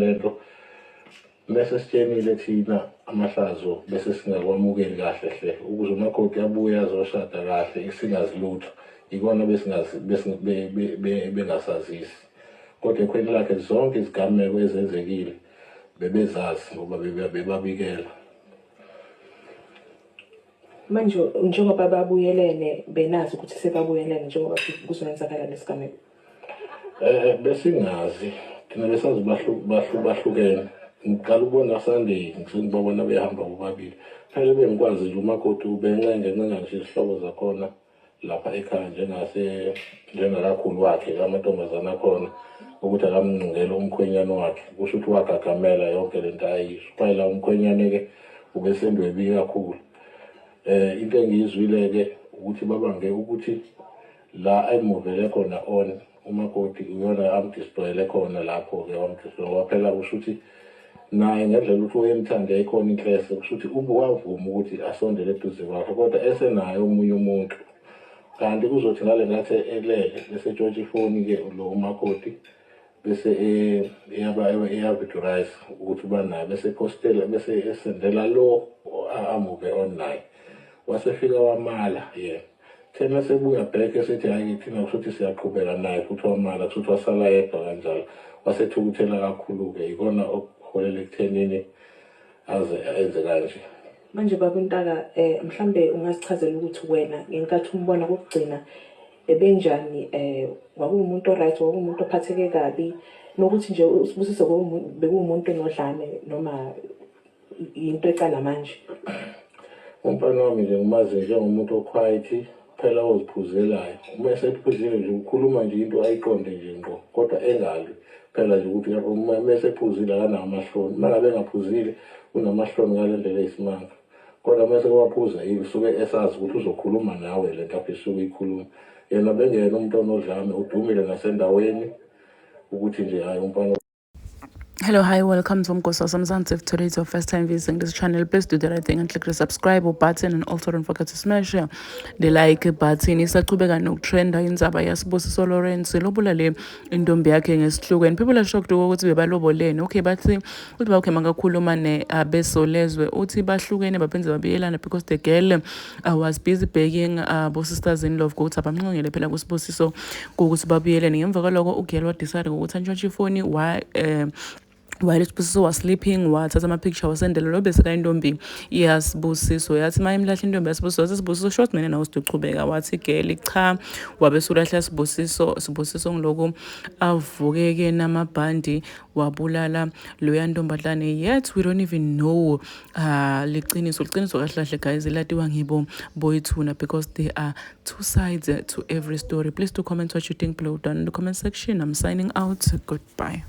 lento bese sitshenile thina amahlazo bese singakwamukeli kahle hle ukuze umakoti abuye azoshada kahle singazi lutho ikona bengasazisi kodwa ekhweni lakhe zonke izigameko ezenzekile bebezazi ngoba bebabikela. Manje njengoba babuyelene benazi ukuthi sebabuyelene njengoba kuzonenzakala lesigameko. Besingazi thina besazi bahlukene ngiqala ukubona Sunday ngisengibabona behamba bobabili phela bengikwazi nje umakoti ubencenga nje isihlobo zakhona lapha ekhaya njengakakhulu wakhe amantombazana akhona ukuthi akamncungela umkhwenyana wakhe kusho ukuthi wagagamela yonke lento ayisho phela umkhwenyana ke ubesendwebi kakhulu. Into engiyizwile-ke ukuthi babange ukuthi la ayimuvele khona on umakoti uyona amdistroyele khona lapho-ke wamdistroya phela kusho ukuthi naye ngendlela ukuthi uyemthanda ikhona inhlese kusho ukuthi wavuma ukuthi asondele eduze kwakhe kodwa esenaye omunye umuntu kanti kuzothi ngale ngathi elele bese tshontsha ifoni-ke lo umakoti bese eyavidurize ukuthi banayo bese postela bese esendela lo amuve online wasefika wamala thina sebuya back esethi hayi thina kushuthi siyaqhubeka naye futhi wamala kushuthi wasala yedwa kanjalo wasethukuthela kakhulu-ke ikona okuholela ekuthenini aze enze kanje. Manje baba Ntaka mhlambe ungasichazela ukuthi wena ngenkathi umbona kokugcina ebenjani wakuwumuntu oright wakuwumuntu ophatheke kabi nokuthi nje uSibusiso bekuwumuntu enodlame noma into eqala manje. Umfana wami nje ngimazi njengomuntu oquiet phela oziphuzelayo uma esephuzile nje ukhuluma nje into ayiqonde nje ngqo kodwa engali phela nje ukuthi uma esephuzile akanawo amahloni mangabe engaphuzile unamahloni ngale ndlela eyisimanga kodwa mase waphuza usuke esazi ukuthi uzokhuluma nawe lento apho isuke ikhuluma yena bengena umuntu onodlame udumile nasendaweni ukuthi nje hayi umfana. Hello, hi, welcome to Mgosi Samzansi. If today is your first time visiting this channel, please do the right thing and click the subscribe button and also don't forget to smash the like button. Isaqhubeka nokutrenda indzaba yaSibusiso Lawrence lobulale intombi yakhe ngesihluku. People are shocked ukuthi bebalobolene. Okay, bathi uthi bawukhe mangakhuluma neBesolezwe uthi bahlukene babenza babiyelana because the girl was busy begging bo sisters in law ukuthi abamncongele phela kuSibusiso ukuthi babiyelene. Ngemva kwaloko ugirl wa decide ukuthi antshontshe ifoni while Sibusiso was sleeping wathatha ama-picture wasendela lo beseka intombi yaSibusiso yathi ma imlahla intombi yaSibusiso wathi Sibusiso short mina nawe siduqhubeka wathi geli cha wabesulahla Sibusiso ngiloku avuke-ke namabhandi wabulala loya ntombazane yet we don't even know liqiniso kahle kahle guys elatiwa ngibo boyithuna because there are two sides to every story. Please do comment what you think below down in the comment section. I'm signing out. Goodbye.